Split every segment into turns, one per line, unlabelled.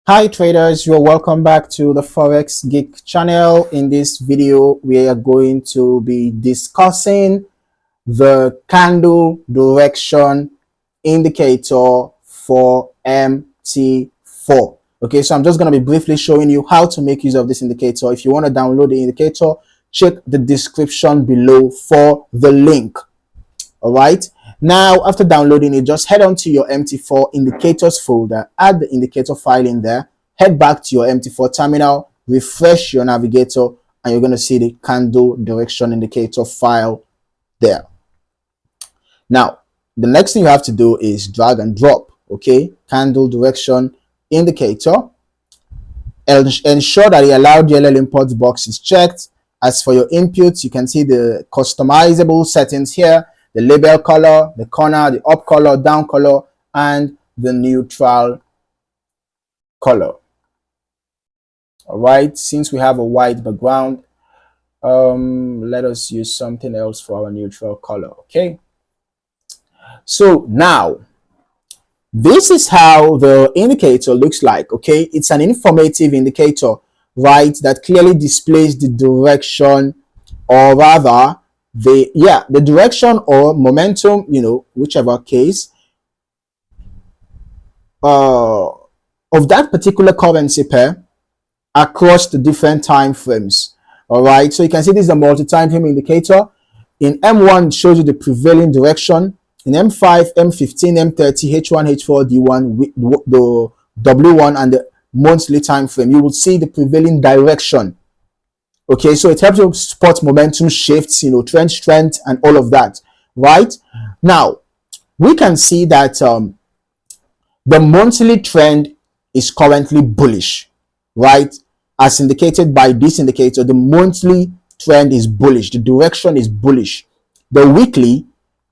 Hi traders, you're welcome back to the Forex Geek channel. In this video, we are going to be discussing the candle direction indicator for MT4. Okay, so I'm just going to be briefly showing you how to make use of this indicator. If you want to download the indicator, check the description below for the link. All right. Now, after downloading it, just head on to your MT4 indicators folder, add the indicator file in there, head back to your MT4 terminal, refresh your navigator, and you're going to see the candle direction indicator file there. Now, the next thing you have to do is drag and drop, okay? Candle direction indicator. Ensure that the allowed URL import box is checked. As for your inputs, you can see the customizable settings here. The label color, the corner, the up color, down color, and the neutral color. All right, since we have a white background, let us use something else for our neutral color. Okay, so now this is how the indicator looks like. Okay, it's an informative indicator, right, that clearly displays the direction, or rather the direction or momentum, whichever case, of that particular currency pair across the different time frames. All right, so you can see this is a multi-time frame indicator. In M1 it shows you the prevailing direction. In M5, M15, M30, H1, H4, D1, the W1, and the monthly time frame, you will see the prevailing direction. Okay, so it helps you spot momentum shifts, trend strength, and all of that. Right now, we can see that the monthly trend is currently bullish, right? As indicated by this indicator, the monthly trend is bullish. The direction is bullish. The weekly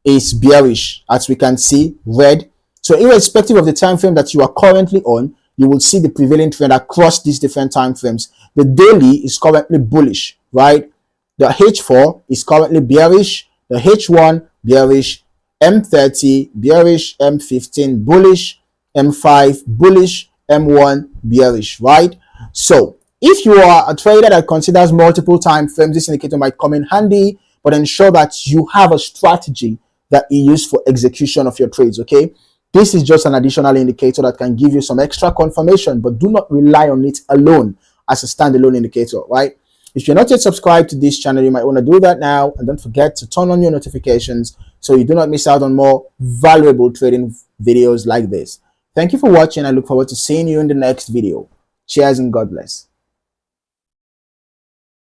is bearish, as we can see, red. So irrespective of the time frame that you are currently on, you will see the prevailing trend across these different time frames. The daily is currently bullish, right? The H4 is currently bearish. The H1 bearish, M30 bearish, M15 bullish, M5 bullish, M1 bearish, right? So if you are a trader that considers multiple time frames, this indicator might come in handy, but ensure that you have a strategy that you use for execution of your trades. Okay, this is just an additional indicator that can give you some extra confirmation, but do not rely on it alone as a standalone indicator, right? If you're not yet subscribed to this channel, you might want to do that now, and don't forget to turn on your notifications so you do not miss out on more valuable trading videos like this. Thank you for watching. I look forward to seeing you in the next video. Cheers and God bless.